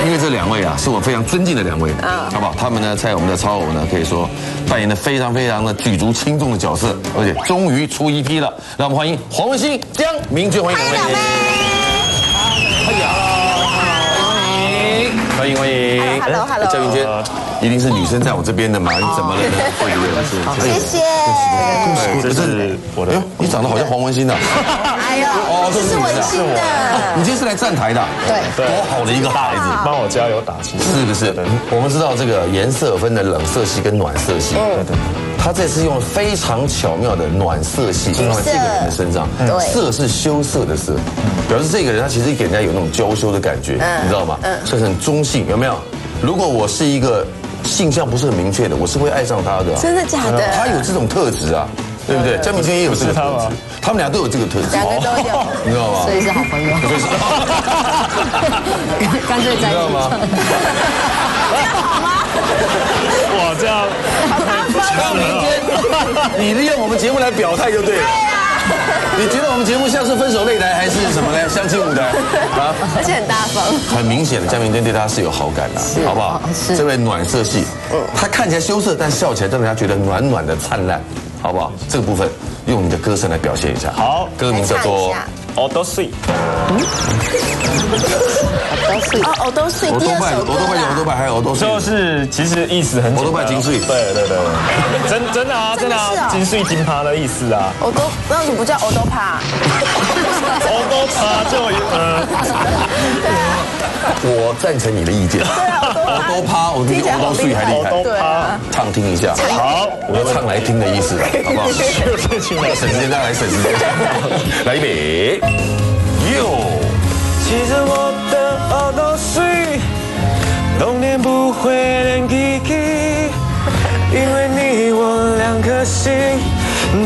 因为这两位啊，是我非常尊敬的两位，好不好？他们呢，在我们的超偶呢，可以说扮演的非常的举足轻重的角色，而且终于出一批了。让我们欢迎黄文兴、江明娟，欢迎两位。欢迎欢迎 ，Hello， 江明娟，一定是女生在我这边的嘛？你怎么了呢？对不对？谢谢。这是我的，你长得好像黄文兴啊！哎呦，这是文心的。你今天是来站台的，对，多好的一个孩子，帮我加油打气，是不是？我们知道这个颜色有分的冷色系跟暖色系，对。他这次用了非常巧妙的暖色系放在这个人的身上，色是羞涩的色，表示这个人他其实给人家有那种娇羞的感觉，你知道吗？所以很中性，有没有？如果我是一个性向不是很明确的，我是会爱上他的。真的假的？他有这种特质啊，对不对？江明娟也有这个特质，他们俩都有这个特质，两个都有，你知道吗？所以是好朋友。干脆在一起，知道吗？这样好吗？哇，这样江明娟，你利用我们节目来表态就对了。你觉得我们节目像是分手擂台还是什么呢？相亲舞台啊？而且很大方。很明显的，江明娟对他是有好感的，好不好？是这位暖色系，他看起来羞涩，但笑起来让人家觉得暖暖的灿烂，好不好？这个部分用你的歌声来表现一下。好，歌名叫做《都碎》。哦，都碎。第二首歌啦。欧多拜还有欧多碎，就是其实意思很简单。欧多拜金碎。对，真的啊，金碎金趴的意思啊。欧多，那为什么不叫欧多帕？欧多趴就我赞成你的意见。对啊，欧多趴，我比欧多碎还厉害。对啊，唱听一下。好，我要唱来听的意思了，好不好？省时间，再来省时间。来一杯。骑着我的欧都碎，冬天不会冷叽叽，因为你我两颗心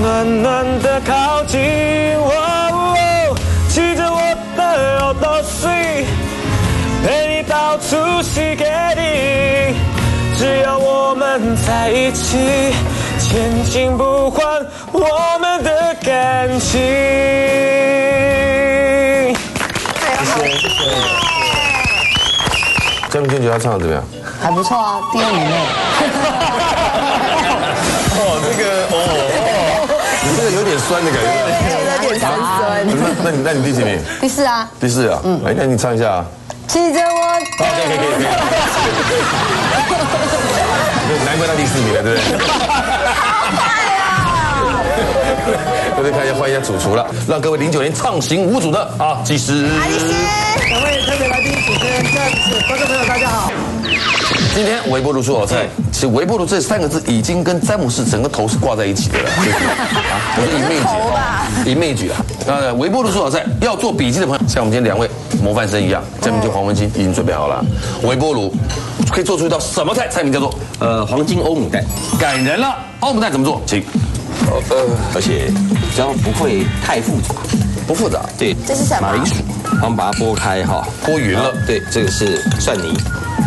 暖暖的靠近。骑着我的欧都碎，陪你到处洗给你，只要我们在一起，千金不换我们的感情。谢谢。江明娟觉得他唱的怎么样？还不错啊，第二名呢。你这个有点酸的感觉。有点酸。那你第几名？第四啊。第四啊。哎，那你唱一下啊。骑着我。可以。难怪他第四名了，对不对？好快啊！各位看一下，换一下主厨了，让各位09年畅行无阻的啊技师。两位特别来宾、主持人、观众朋友，大家好。今天微波炉说好菜，其实微波炉这3个字已经跟詹姆士整个头是挂在一起的了，不是image 啊。那微波炉说好菜，要做笔记的朋友，像我们今天2位模范生一样，江明娟、黄文金已经准备好了。微波炉可以做出一道什么菜？菜名叫做黄金欧姆蛋，感人了。欧姆蛋怎么做？请。而且只要不会太复杂，不复杂。对，这是什么？马铃薯，我们把它剥开哈，剥匀了。对，这个是蒜泥。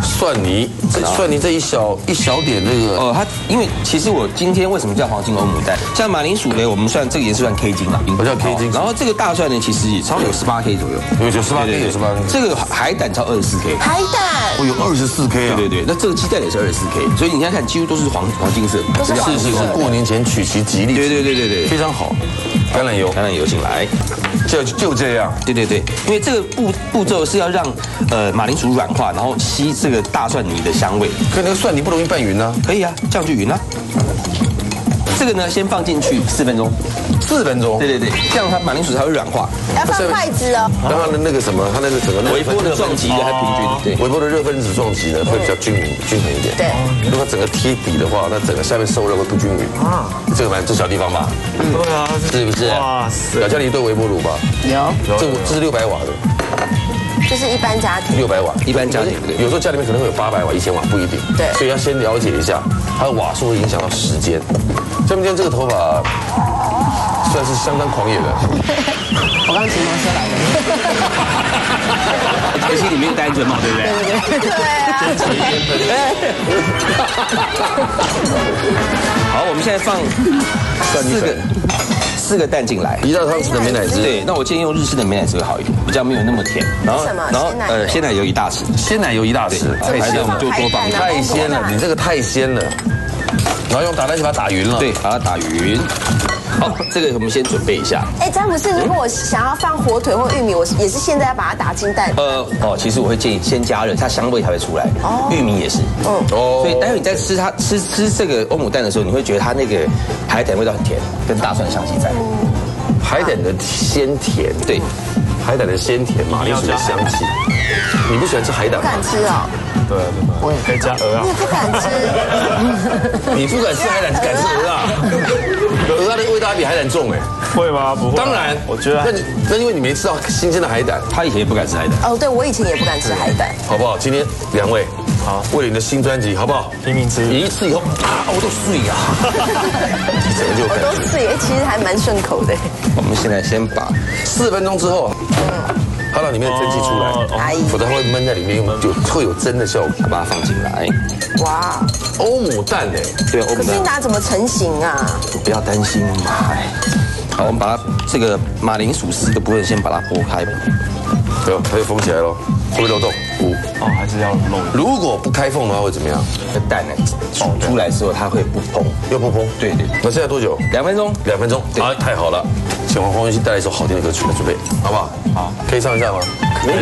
蒜泥，蒜泥这一小点这个它因为其实我今天为什么叫黄金欧姆蛋？像马铃薯呢，我们算这个也是算 K 金啦，我叫 K 金。然后这个大蒜呢，其实也差不多有18K 左右，有18K，有18K。这个海胆超24K，海胆，有24K 啊。对，那这个鸡蛋也是24K，所以你现在看几乎都是黄金色，是过年前取其吉利。对，非常好。橄榄油进来，就这样。对，因为这个步骤是要让马铃薯软化，然后吸这个大蒜泥的香味。可那个蒜泥不容易拌匀呢？可以啊，这样就匀了。这个呢，先放进去4分钟。4分钟。对，这样它马铃薯才会软化。要放筷子哦。让它的那个什么，它那个整个微波的撞击还平均。对，微波的热分子撞击呢会比较均衡一点。对。如果整个贴底的话，那整个下面受热会不均匀。啊，这小地方吧。对啊，是不是？哇塞！表家里对微波炉吧？有。这是600瓦的。这是一般家庭600瓦，一般家庭有时候家里面可能会有800瓦、1000瓦，不一定。对，所以要先了解一下，它的瓦数会影响到时间。像今天这个头发算是相当狂野的。我刚骑摩托车来的。而且里面戴安全帽，对不对？对啊。好，我们现在放4个蛋进来，1大汤匙的美乃滋。对，那我建议用日式的美乃滋会好一点，比较没有那么甜。然后鲜奶油1大匙，鲜奶油1大匙，太鲜了就多放一点。太鲜了，你这个太鲜了。然后用打蛋器把它打匀了。对，把它打匀。好，这个我们先准备一下。哎，詹姆斯，如果我想要放火腿或玉米，我也是现在要把它打进蛋。其实我会建议先加热，它香味才会出来。玉米也是。所以待会你在吃它吃这个欧姆蛋的时候，你会觉得它那个海胆味道很甜，跟大蒜的香气在。海胆的鲜甜，对，海胆的鲜甜，马铃薯的香气。你不喜欢吃海胆吗？不敢吃哦。对，我也可以加鹅啊。我也不敢吃。你不敢吃海胆，敢吃鹅啊？鹅的味道比海胆重哎。会吗？不会。当然，我觉得那因为你没吃到新鲜的海胆。他以前也不敢吃海胆。哦，对，我以前也不敢吃海胆。好不好？今天2位，好，为了你的新专辑，好不好？拼命吃。一次以后啊，我都碎呀。整个就我都碎，其实还蛮顺口的。我们现在先把4分钟之后，它让里面的蒸汽出来，否则它会闷在里面，会有蒸的效果。把它放进来。哇，欧姆蛋哎，对，欧姆蛋。可是拿怎么成型啊？不要担心嘛。好，我们把它这个马铃薯丝的部分先把它剥开。对，它就封起来了，会不会漏洞？不。还是要漏。如果不开缝的话会怎么样？这蛋呢，煮出来之后它会不蓬，又不蓬。对。那现在多久？2分钟。2分钟。啊，太好了！请黄云熙带来一首好听的歌曲来准备，好不好？好，可以唱一下吗？可以，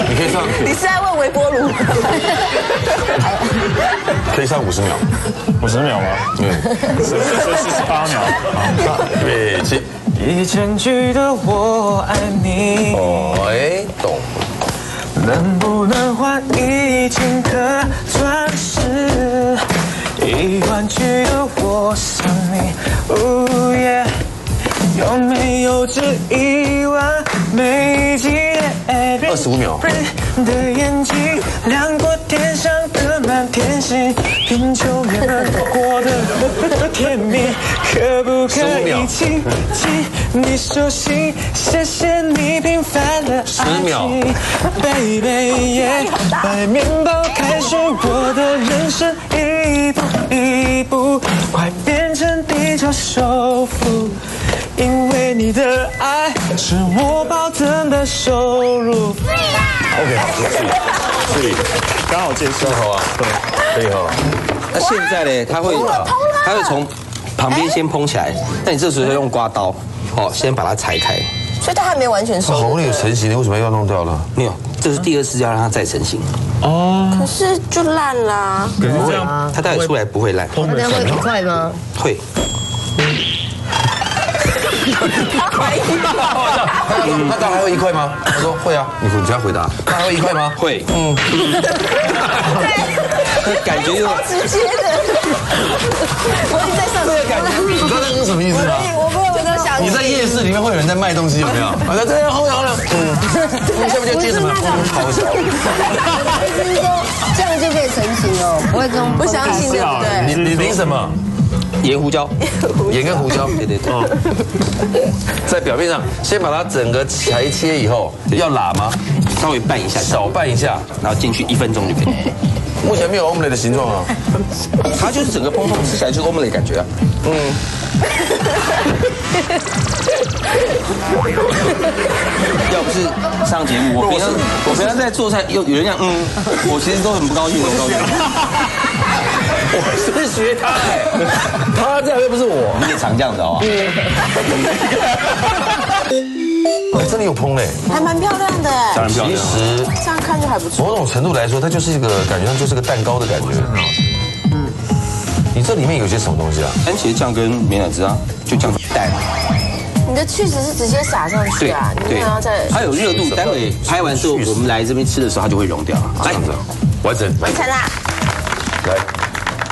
你可以唱。你是在问微波炉？可以唱50秒。50秒吗？对，48秒。好，预备起。1000句的我爱你。懂。能不能换1000颗钻石？10000句的我想你。有没有这1万美丽的25秒的眼睛，亮过天上的满天星，贫穷人们过的甜蜜，可不可以紧紧你手心？谢谢你平凡的爱情，baby， 把面包开始我的人生，一步一步，快变成地球首富。因为你的爱是我保证的收入。OK， 好，是，刚好结束，好啊，对，可以哈。那现在呢，它会从旁边先蓬起来，那你这时候要用刮刀，先把它裁开。所以它还没完全熟。好容易有成型，你为什么要弄掉了？没有，这是第2次要让它再成型。可是就烂啦。可是这样，它待会出来不会烂。那这样会快吗？会。他怀疑他当然还会1块吗？他说会啊，你这样回答，他还会1块吗？会。感觉超直接的。我已经在上这个感觉，你知道这是什么意思吗？我在想你在夜市里面会有人在卖东西，有没有？啊，在这后面，下面就接什么？好小。意思是说这样就可以成型哦，不会这种不相信，对不对？你淋什么？盐胡椒，盐跟胡椒，对。在表面上先把它整个裁切以后，要拉吗？稍微拌一下，少拌一下，然后进去1分钟就可以。目前没有欧姆雷的形状啊，它就是整个蓬蓬，吃起来就是欧姆雷感觉啊。要不是上节目，我平常在做菜，有人讲我其实都很不高兴，我是学他，他这样又不是我，你也常这样子哦。真的有蓬嘞，还蛮漂亮的哎。其实这样看就还不错。某种程度来说，它就是一个感觉上就是个蛋糕的感觉。你这里面有些什么东西啊？番茄酱跟美乃滋啊，就酱蛋。你的去脂是直接撒上去啊？你没有要再？它有热度，待会拍完之后，我们来这边吃的时候，它就会融掉。来，完成啦！来，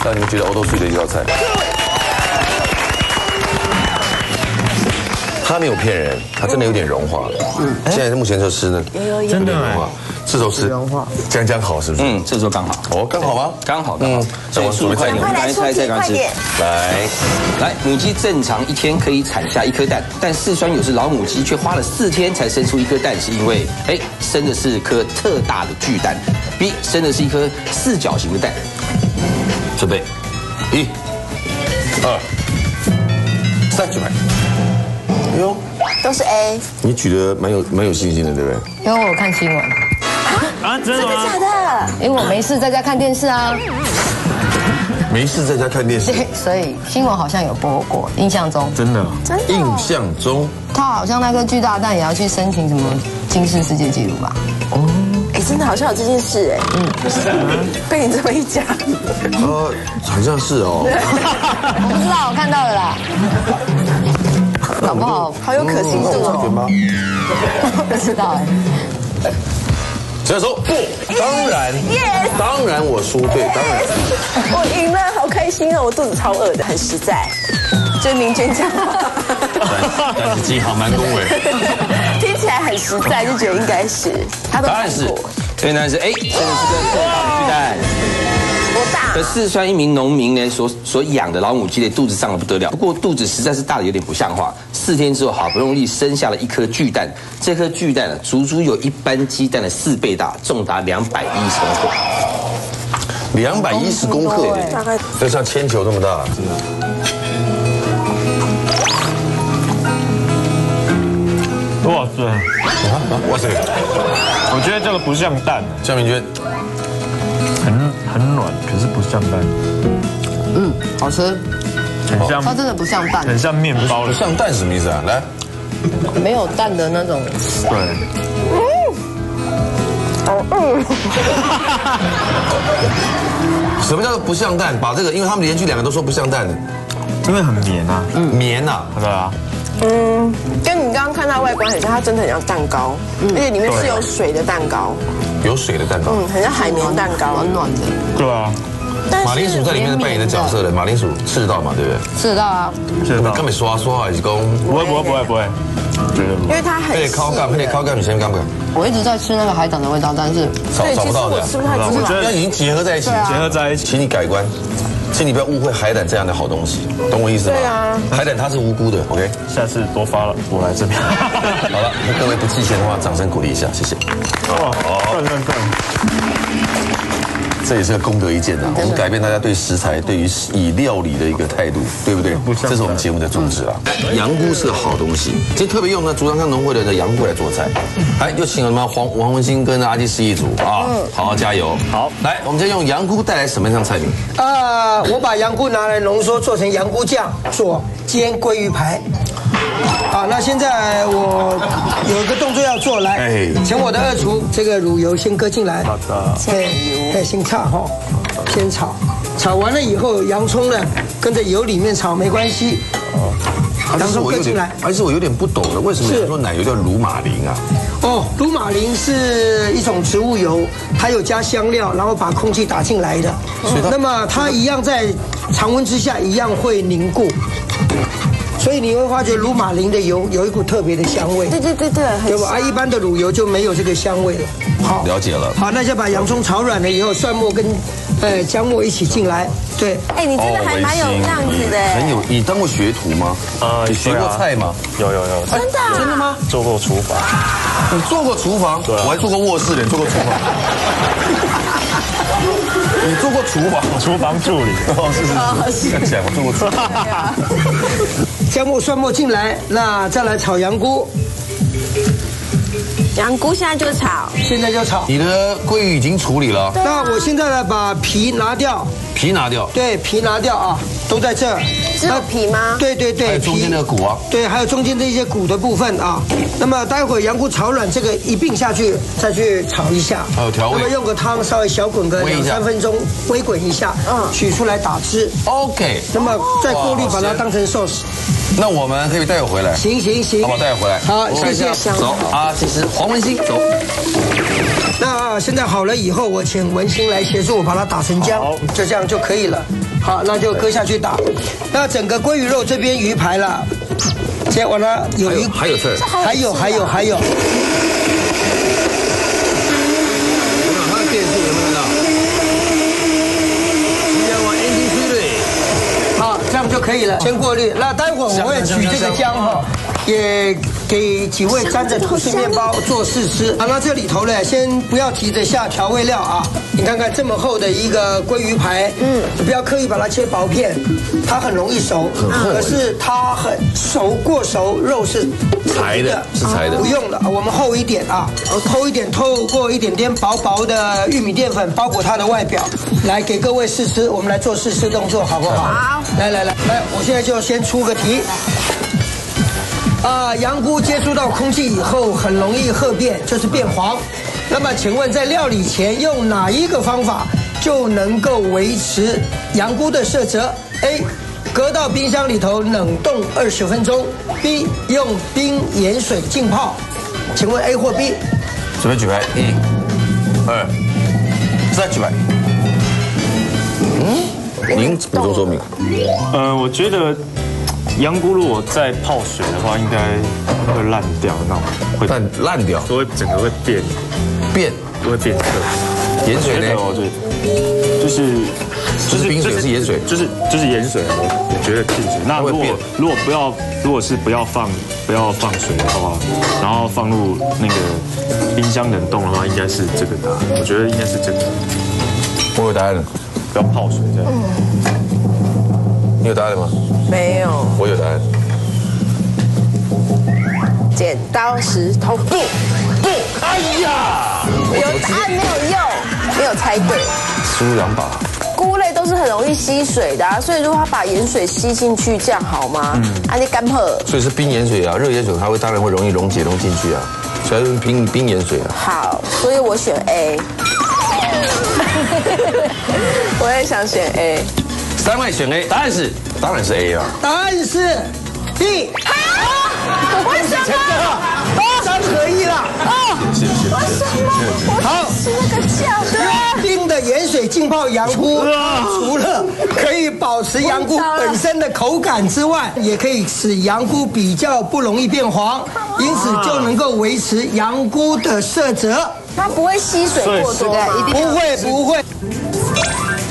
让你们觉得欧都睡的一道菜。它没有骗人，它真的有点融化了。现在目前就吃呢，真的融化，这时候吃刚好，是不是？这时候刚好。哦，刚好吗？刚好。所以速度快点，我们赶紧猜，赶紧吃。来，母鸡正常1天可以产下1颗蛋，但四川有只老母鸡却花了4天才生出1颗蛋，是因为生的是颗特大的巨蛋 ，B 生的是一颗4角形的蛋。准备，1、2、3，准备。哎呦，都是 A。你举得蛮有信心的，对不对？因为我有看新闻。啊，真的吗？真的假的？因为我没事在家看电视啊。没事在家看电视，所以新闻好像有播过，印象中。真的。印象中他好像那颗巨大蛋也要去申请什么金氏世界纪录吧？哦，哎，真的好像有这件事哎。被你这么一讲，好像是哦。我不知道，我看到了啦。搞不好好有可信度哦。不知道哎。只要说不，当然，当然我输对，当然。我赢了，好开心哦！我肚子超饿的，很实在。就是明娟讲话，但是鸡好蛮恭维，听起来很实在，就觉得应该是他都看过。所以呢是 A， 真的是个特大巨蛋。多大？而四川一名农民呢所养的老母鸡的肚子胀得不得了，不过肚子实在是大的有点不像话。4天之后，好不容易生下了一颗巨蛋，这颗巨蛋呢，足足有一般鸡蛋的4倍大，重达210公克。210公克，大概就像铅球那么大，真的。哇塞！哇塞！我觉得这个不像蛋，江明娟，很软，可是不像蛋。好吃。很像，它真的不像蛋，很像面包不像蛋什么意思啊？来，没有蛋的那种。对。什么叫做不像蛋？把这个，因为他们连续2个都说不像蛋的，因为很绵啊。绵啊，对啊。跟你刚刚看到外观很像，它真的很像蛋糕，而且里面是有水的蛋糕，有水的蛋糕，很像海绵蛋糕，暖暖的。对啊。马铃薯在里面扮演的角色的，马铃薯吃得到嘛？对不对？吃得到啊，吃得到。根本刷还是讲不会，因为它很配烤干，配烤干，你先干不干？我一直在吃那个海胆的味道，但是找不到的，吃不太出来。那已经结合在一起，请你改观，请你不要误会海胆这样的好东西，懂我意思吗？对啊，海胆它是无辜的 ，OK？ 下次多发了，我来这边。好了，那各位不计钱的话，掌声鼓励一下，谢谢。这也是个功德一件啊！我们改变大家对食材、对于以料理的一个态度，对不对？这是我们节目的宗旨啊。羊菇是个好东西，今天特别用呢竹塘康农会的羊菇来做菜。来，又请了我们王文兴跟阿基师一组啊，好好加油。好，来，我们今天用羊菇带来什么样菜名？我把羊菇拿来浓缩做成羊菇酱，做煎鲑鱼排。好，那现在我有一个动作要做，来，请我的二厨这个卤油先搁进来，好的，对，先炒哈，先炒，炒完了以后，洋葱呢跟着油里面炒没关系，洋葱搁进来。还是我有点不懂的，为什么有说奶油叫鲁马林啊？鲁马林是一种植物油，它有加香料，然后把空气打进来的，那么它一样在常温之下一样会凝固。所以你会发觉鲁马林的油有一股特别的香味，对，对吧？一般的卤油就没有这个香味了。好，了解了。好，那就把洋葱炒软了以后，蒜末跟姜末一起进来。对，你真的还蛮有样子的。很有，你当过学徒吗？你学过菜吗？有。真的吗？做过厨房。你做过厨房？对，我还做过卧室，你做过厨房。你做过厨房助理？是。这样讲，我做过厨房。姜末、蒜末进来，那再来炒羊菇。羊菇现在就炒，现在就炒。你的鲑鱼已经处理了。那我现在呢，把皮拿掉。皮拿掉。对，皮拿掉啊，都在这儿。只有皮吗？对。还有中间那个骨啊。对，还有中间这些骨的部分啊。那么待会儿羊菇炒软，这个一并下去，再去炒一下。还有调味。那么用个汤稍微小滚个2-3分钟，微滚一下，取出来打汁。OK。那么再过滤，把它当成 sauce。那我们可以带回来。行，好不好？带回来。好，谢谢。走啊，这是黄文兴，走。那现在好了以后，我请文兴来协助我把它打成浆，就这样就可以了。好，那就搁下去打。那整个鲑鱼肉这边鱼排了，先往它还有刺，还有。他的电视有没有看到？新疆湾 NG 区队。好，这样就可以了。先过滤。那待会儿我会取这个姜哈，也给几位沾着吐司面包做试吃。好，那这里头呢，先不要急着下调味料啊。你看看这么厚的一个鲑鱼排，你不要刻意把它切薄片，它很容易熟，可是它很过熟，肉是柴的，是柴的，不用了，我们厚一点啊，厚一点，透过一点点薄薄的玉米淀粉包裹它的外表，来给各位试吃，我们来做试吃动作好不好？好，来，我现在就先出个题。羊菇接触到空气以后很容易褐变，就是变黄。那么请问在料理前用哪一个方法就能够维持羊菇的色泽 ？A. 搁到冰箱里头冷冻20分钟 ；B. 用冰盐水浸泡。请问 A 或 B？ 准备举牌，1、2、3，举牌。您补充说明。我觉得羊菇如果再泡水的话，应该会烂掉，那种会烂掉，都会整个会变，会变色。盐水呢？就是冰水是盐水，就是盐水，我觉得进去。那如果是不要放水的话，然后放入那个冰箱冷冻的话，应该是这个答案。我觉得应该是这个。我有答案了，不要泡水这样。你有答案了吗？没有。我有答案。剪刀石头布。哎呀！有答案没有用，没有猜对。输2把。菇类都是很容易吸水的啊，所以如果它把盐水吸进去，这样好吗？你干破。所以是冰盐水啊，热盐水它当然会容易溶进去啊，所以是冰盐水啊。好，所以我选 A。我也想选 A。3位选 A， 答案是当然是 A 啊。答案是 B。为什么？3合1了。是。好，是那个酱。冰的盐水浸泡羊菇，除了可以保持羊菇本身的口感之外，也可以使羊菇比较不容易变黄，因此就能够维持羊菇的色泽。它不会吸水过多吗？不会。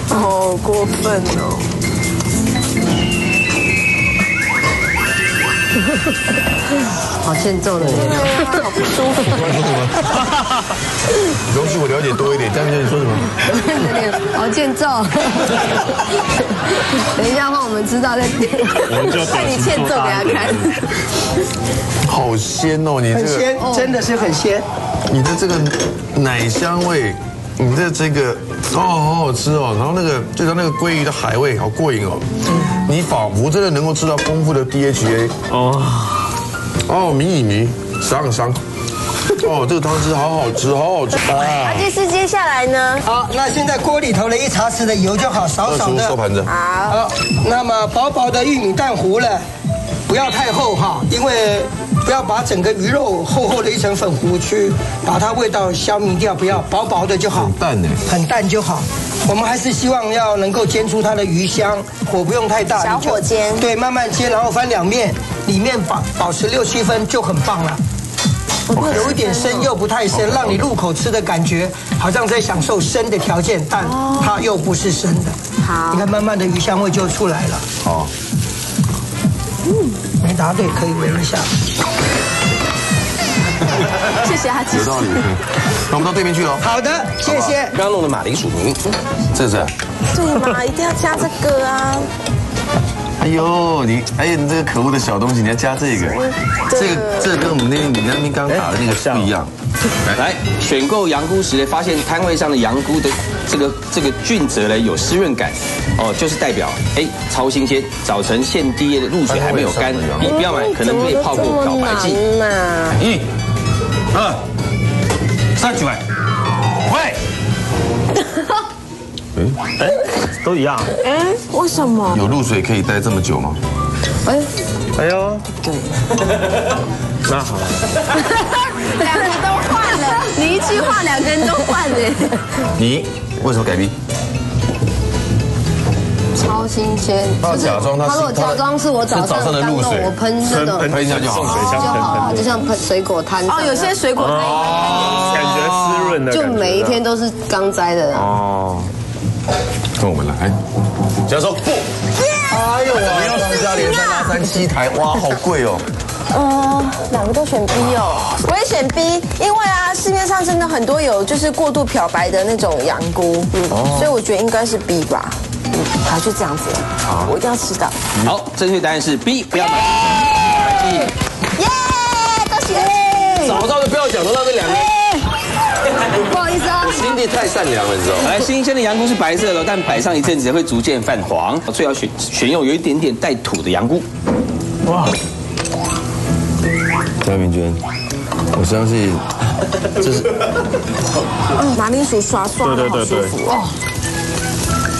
好过分哦！好欠揍的脸，好不舒服。容许我了解多一点，张姐你说什么？好欠揍。等一下换我们知道再看你欠揍给他看。好鲜哦，你这个很鲜，真的是很鲜。你的这个奶香味，你的这个好好吃哦。然后就像那个鲑鱼的海味，好过瘾哦。你仿佛真的能够吃到丰富的 DHA 迷，赏。这个汤汁好好吃啊！这是接下来呢？好，那现在锅里头的1茶匙的油就好，少的。收盘子。好，那么薄薄的玉米蛋糊了，不要太厚哈，因为不要把整个鱼肉厚的一层粉糊去把它味道消弭掉，不要薄的就好。很淡就好。我们还是希望要能够煎出它的鱼香，火不用太大，小火煎。对，慢慢煎，然后翻2面，里面保持6、7分就很棒了。有一点生又不太生，让你入口吃的感觉好像在享受生的条件，但它又不是生的。好，你看慢慢的鱼香味就出来了。好，没答对可以闻一下。谢谢阿吉。有道理。那我们到对面去喽。好的，谢谢。刚刚弄的马铃薯泥，这是。对嘛，一定要加这个啊。你这个可恶的小东西，你要加这个，这个跟我们你那边刚打的那个不一样。来选购羊菇时呢，发现摊位上的羊菇的这个菌褶呢有湿润感，就是代表超新鲜，早晨现滴液的露水还没有干，你不要买，可能被泡过漂白剂。1、2、3，举牌。喂。都一样。为什么？有露水可以待这么久吗？哎呦，对。那好。2个都换了，你一句话2个人都换了。你为什么改 B？ 超新鲜。他假装他如果假装是我早上的露水，我喷那种喷一下就好，就好，就像喷水果摊。有些水果摊感觉湿润的，就每一天都是刚摘的。跟我们来，假如说不，哎呦，我要3+0、3+3、7台，哇，好贵哦。两个都选 B 哦，我也选 B， 因为啊，市面上真的很多有就是过度漂白的那种羊菇，所以我觉得应该是 B 吧。好，就这样子，我一定要吃到。好，正确答案是 B， 不要买。耶，恭喜！早知道就不要讲了，那两个。不好意思啊，我心地太善良了，你知道吗？来，新鲜的羊菇是白色的，但摆上一阵子会逐渐泛黄，最好选用有一点点带土的羊菇。哇！张明娟，我相信这是马铃薯刷刷的好舒服哦。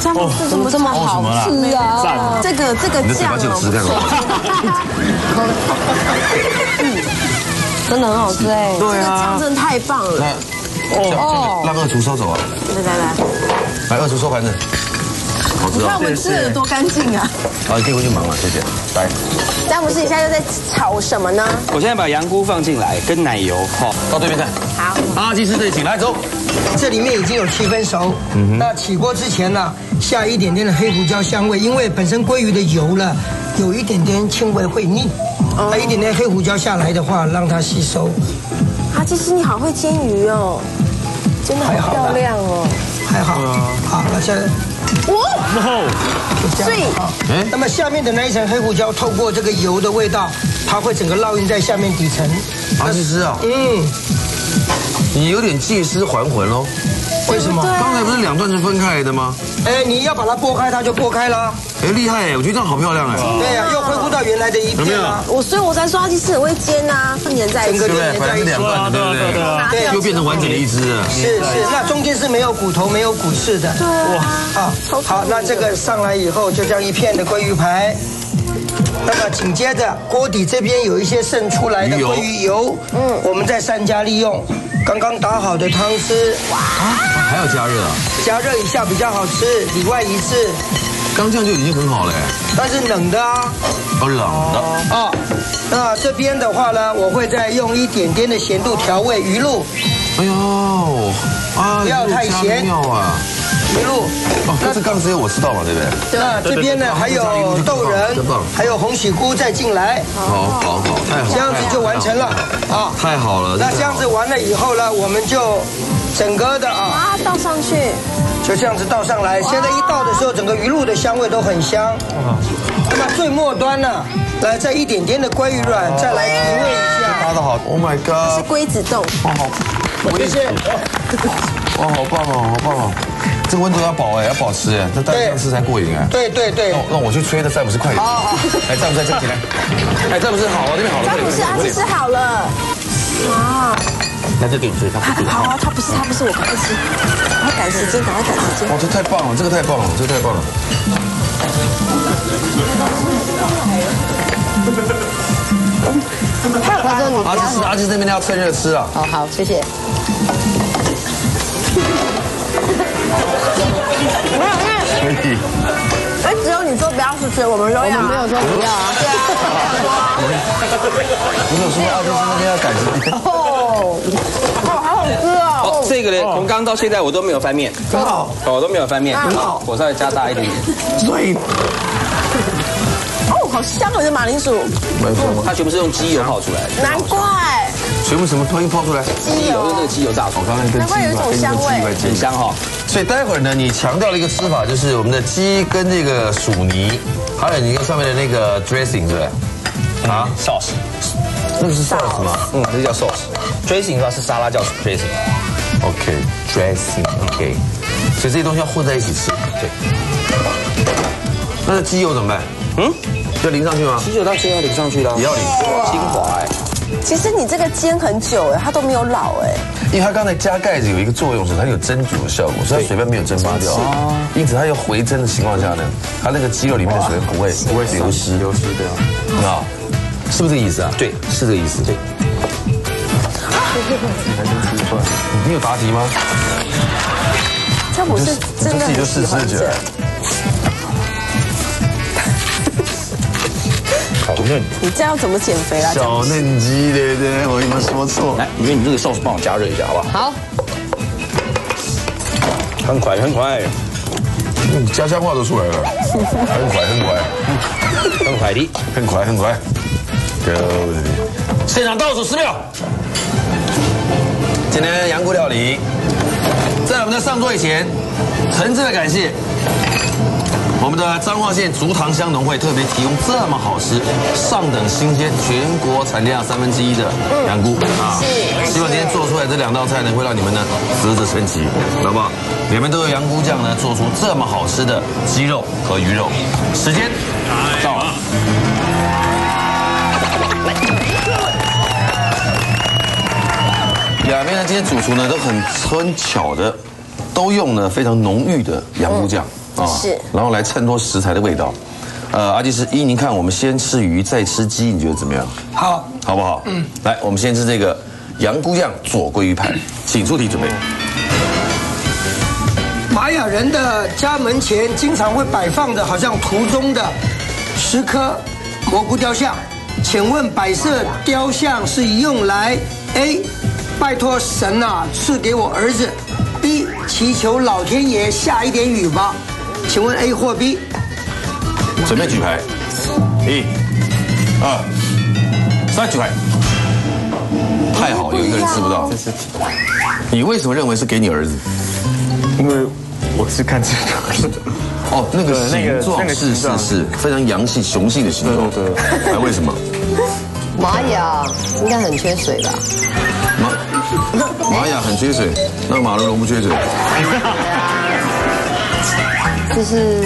这样子怎么这么好吃啊？这个酱真的很好吃哎！对啊，这个酱真的太棒了。让二厨收走啊！来，二厨收盘子。好吃哦！你看我们吃的有多干净啊！好，你可以回去忙了，谢谢。来，詹姆斯，你现在又在炒什么呢？我现在把羊菇放进来，跟奶油，好，到对面看。好，阿基师这里请来走。这里面已经有7分熟。那起锅之前呢，下一点点的黑胡椒香味，因为本身鲑鱼的油呢，有一点点轻微会腻，那一点点黑胡椒下来的话，让它吸收。阿基师，你好会煎鱼哦，真的好漂亮哦。还好，好，那现在。所以，那么下面的那一层黑胡椒透过这个油的味道，它会整个烙印在下面底层。阿基师啊，你有点借尸还魂喽。为什么？刚才不是2段是分开来的吗？你要把它剥开，它就剥开了。厉害哎，我觉得这样好漂亮哎。对呀，又恢复到原来的一片了。所以我才说阿基师很会煎呐，粘在一起，整个本来是2段的，对不对？对，就变成完整的一只了。是，那中间是没有骨头、没有骨刺的。对啊。好，那这个上来以后，就这样一片的鲑鱼排。那么紧接着锅底这边有一些渗出来的鲑鱼油，我们再3加利用刚刚打好的汤汁。还要加热啊？加热一下比较好吃，里外一致。刚这样就已经很好了，但是冷的啊。冷的啊。那这边的话呢，我会再用一点点的咸度调味鱼露。哎呦，不要太咸。妙啊！鱼露。那这刚只有我知道嘛，对不对？那这边呢还有豆仁，还有红喜菇再进来。好，太好了。这样子就完成了啊！太好了。那这样子完了以后呢，我们就整个的倒上去。就这样子倒上来，现在一倒的时候，整个鱼露的香味都很香。那么最末端呢，来再一点点的鲑鱼卵，再来提味一下。搭得好 ，Oh my god！ 是龟子冻。谢谢。哇，好棒哦，好棒哦！这个温度要保要保持哎，这这样吃才过瘾哎。对。那我去吹的詹姆斯快点。来，詹姆斯站起来。哎，詹姆斯好啊，这边好了。詹姆斯，阿基师好了。那就给你吹，他好，他不是，我赶快吃，赶时间。哇，这太棒了，这个太棒了。阿基师那边要趁热吃啊。好，谢谢。可以。只有你说不要试吃，我们都要。没有说不要啊。对啊。不是说阿基师那边要赶时间。好好吃哦。这个呢，从刚到现在我都没有翻面，很好。我都没有翻面，很好。火稍微加大一点点。所以。好香哦，这马铃薯。它全部是用鸡油泡出来的。难怪。全部什么东西泡出来？鸡油，用那个鸡油炸出来。难怪有一种香味，很香哈。所以待会儿呢，你强调了一个吃法，就是我们的鸡跟这个薯泥，还有你看上面的那个 dressing， 对不对？啊 ，sauce， 那个是 sauce 吗？这叫 sauce。dressing 的话是沙拉叫 dressing。OK，dressing，OK。所以这些东西要混在一起吃。对。那鸡油怎么办？要淋上去吗？鸡油当然要淋上去了，也要淋。精华哎。其实你这个煎很久哎，它都没有老哎。因为它刚才加盖子有一个作用是它有蒸煮的效果，所以它水分没有蒸发掉，因此它要回蒸的情况下呢，它那个鸡肉里面的水分不会流失对啊，是不是这个意思啊？对，是这个意思。对。你有答题吗？詹姆斯真的自己就试吃起来。你这样怎么减肥啊？小嫩鸡，对不对？我有没有说错？来，因为你这个寿司帮我加热一下，好不好？好。很快。家乡话都出来了，很快的。很快。Go。现场倒数10秒。今天羊菇料理，在我们的上桌以前，诚挚的感谢我们的彰化县竹塘乡农会特别提供这么好吃、上等新鲜、全国产量1/3的羊菇啊！希望今天做出来这2道菜呢，会让你们呢啧啧称奇，好不好？你们都有羊菇酱呢，做出这么好吃的鸡肉和鱼肉。时间到了。两边呢，这些主厨呢都很巧的，都用了非常浓郁的羊菇酱。是，然后来衬托食材的味道。阿基师，您看我们先吃鱼再吃鸡，你觉得怎么样？好，好不好？来，我们先吃这个羊菇酱左鲑鱼排，请出题准备。玛雅人的家门前经常会摆放的，好像图中的10颗蘑菇雕像。请问摆设雕像是用来 A 拜托神啊赐给我儿子 ，B 祈求老天爷下一点雨吧。请问 A 或 B？ 准备举牌，1、2、3，举牌。太好，有一个人吃不到。你为什么认为是给你儿子？因为我是看这个。哦，那个形状是非常阳性雄性的形状。对。为什么？玛雅应该很缺水吧？玛雅很缺水，那马龙不缺水。就是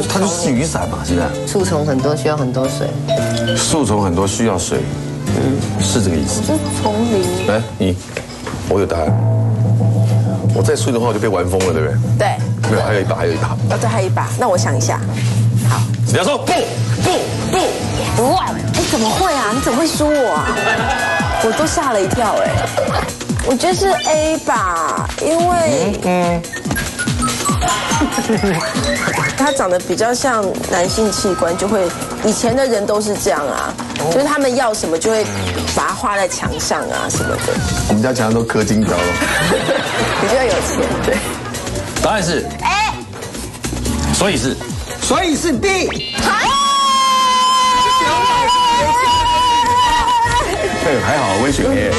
它就是雨伞嘛，是不是？树丛很多，需要很多水。树丛很多需要水，是这个意思。是丛林。来，我有答案。我再吹的话，我就被玩疯了，对不对？对。没有，还有一把。哦，对，还有一把。那我想一下。好。你要说不。哇，哎，怎么会啊？你怎么会输我啊？我都吓了一跳哎。我觉得是 A 吧，因为它长得比较像男性器官，就会以前的人都是这样啊，就是他们要什么就会把它画在墙上啊什么的。我们家墙上都刻金条了。比较有钱，对。答案是 A， 所以是 B。还好，我也选 A。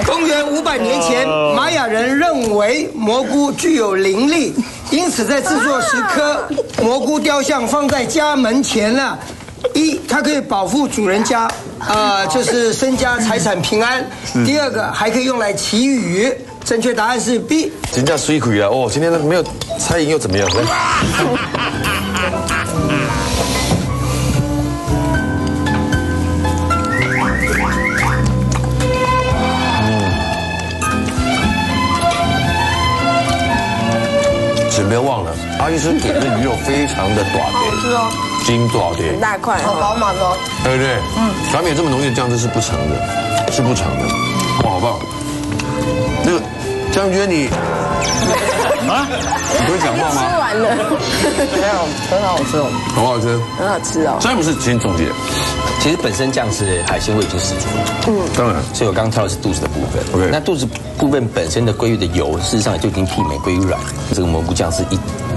公元500年前，玛雅人认为蘑菇具有灵力，因此在制作10颗蘑菇雕像放在家门前了。1，它可以保护主人家，就是身家财产平安。第2个还可以用来祈雨。正确答案是 B。真叫水亏了哦！今天没有猜赢又怎么样？请不要忘了，阿医生给的鱼肉非常的短的，是哦，筋多少的，很大块，好饱满哦，对不对？咱们有这么浓郁的酱汁是不成的，哇，好棒！那个将军你你会讲话吗？吃完了，没有，很好吃哦，好不好吃？很好吃哦。詹姆斯先总结，其实本身酱是海鲜味已经十足了，当然，所以我刚刚挑的是肚子的部分。OK， 那肚子部分本身的鲑鱼的油，事实上就已经媲美鲑鱼卵。这个蘑菇酱是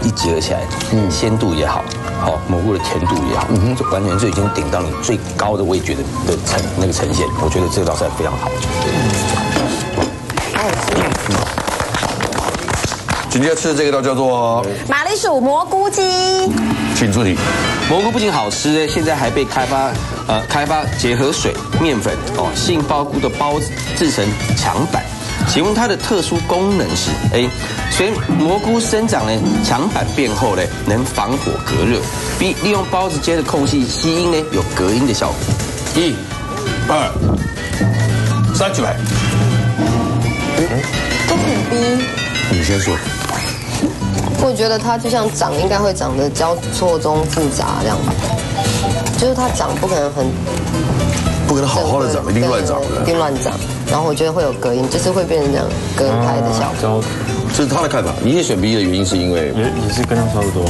一结合起来，鲜度也好，蘑菇的甜度也好，完全就已经顶到你最高的味觉的呈现。我觉得这道菜非常好。紧接着吃的这个道叫做马铃薯蘑菇鸡，请出题。蘑菇不仅好吃，现在还被开发结合水、面粉、杏鲍菇的包子制成墙板。请问它的特殊功能是 A， 随蘑菇生长呢，墙板变厚呢，能防火隔热。B， 利用包子间的空隙吸音呢，有隔音的效果。1、2、3，举牌。都很B。你先说。我觉得它就像长，应该会长得交错中复杂这样吧，就是它长不可能好好的长，一定乱长的，一定乱长。然后我觉得会有隔音，就是会变成这样隔开的效果。这是他的看法。你也选 B 的原因是因为也是跟他差不多，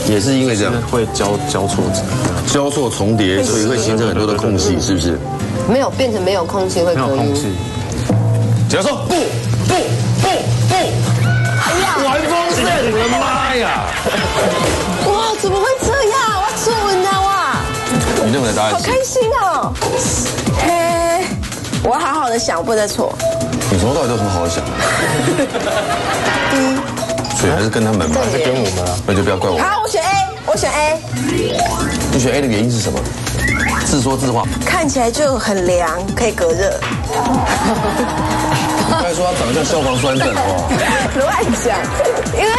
也是因为这样会交错重叠，所以会形成很多的空隙，是不是？没有变成没有空气会隔音。只要说不，玩风筝，我的妈呀！哇，怎么会这样？我准啊哇！你认为的答案是？好开心哦！哦，嘿，我好好的想，不能错。你从头到尾都很好好想。所以还是跟他们吧，还是跟我们啊？那就不要怪我。好，我选 A， 我选 A。你选 A 的原因是什么？自说自话。看起来就很凉，可以隔热。刚才说他长得像消防栓阵，好不好？乱讲，因为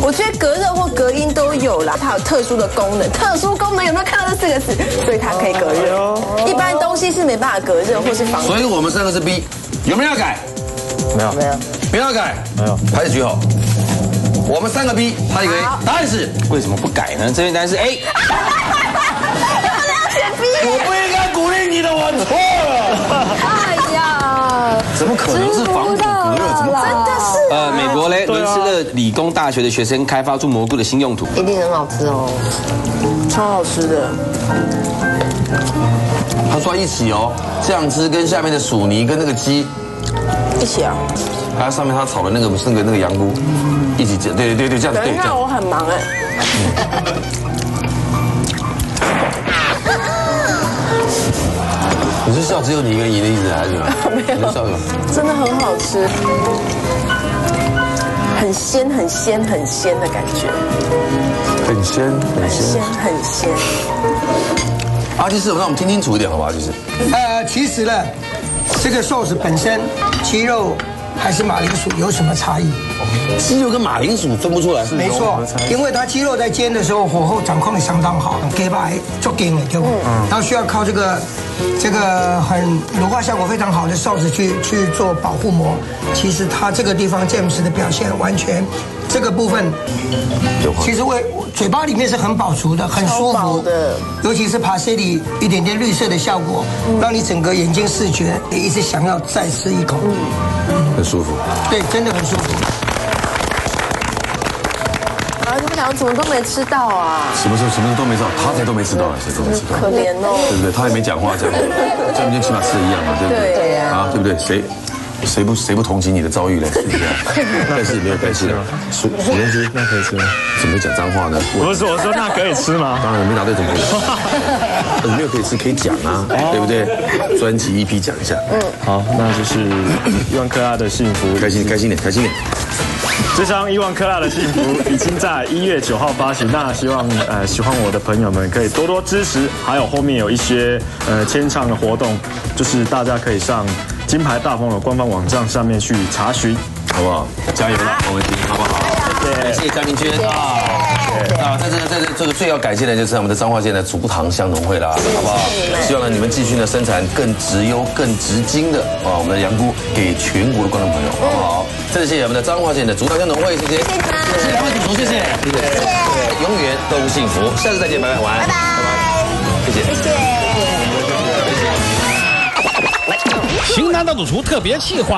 我觉得隔热或隔音都有啦，它有特殊的功能。特殊功能有没有看到这4个字？所以它可以隔热。一般东西是没办法隔热或是防。所以我们3个是 B， 有没有要改？没有，没有，没有要改，没有。牌子举好。我们3个 B， 他一个 A， 答案是为什么不改呢？正确答案是 A。我不应该鼓励你的，我错了。哎呀，怎么可能是防腐隔热？怎么真的是？美国嘞，伦斯勒理工大学的学生开发出蘑菇的新用途，一定很好吃哦，超好吃的。他说一起哦，酱汁跟下面的薯泥跟那个鸡一起啊。还有上面他炒的那个羊菇一起煎，对，这样子对。等一下，我很忙哎。你是笑只有你一个人赢的意思还是什么？没有，真的很好吃，很鲜的感觉，很鲜。很鲜。阿基师，让我们听清楚一点好不好？其实呢，这个寿司本身鸡肉还是马铃薯有什么差异？鸡肉跟马铃薯分不出来，没错，因为它鸡肉在煎的时候火候掌控的相当好，给白做给美对不？然后需要靠这个很乳化效果非常好的寿司去做保护膜。其实它这个地方詹姆斯的表现完全这个部分，其实嘴巴里面是很饱足的，很舒服的，尤其是帕西里一点点绿色的效果，让你整个眼睛视觉也一直想要再吃一口，很舒服。对，真的很舒服。啊，你们两个怎么都没吃到啊？什么时候都没吃到，他才都没吃到，谁都没吃到，可怜哦，对不对？他也没讲话，这样就起码吃的一样嘛，对不对？对呀，啊，对不对？谁不同情你的遭遇嘞？是不是？但是没有关系的，什么东西那可以吃吗？怎么会讲脏话呢？我说那可以吃吗？当然没答对怎么可以？你没有可以吃可以讲啊，对不对？专辑EP讲一下。好，那就是伊万克拉的幸福，开心点。这张伊万克拉的幸福已经在1月9号发行，那希望喜欢我的朋友们可以多多支持，还有后面有一些签唱的活动，就是大家可以上金牌大风的官方网站上面去查询，好不好？加油啦，我们听好不好？感谢张明娟啊！在这个最要感谢的就是我们的彰化县的竹塘香农会啦，好不好？希望呢你们继续呢生产更质优、更直精的我们的羊菇给全国的观众朋友，好不好？再次谢谢我们的彰化县的竹塘香农会，谢谢两位主厨，谢谢，永远都幸福，下次再见，拜拜，晚安，拜拜，谢谢。型男大主厨特别企划。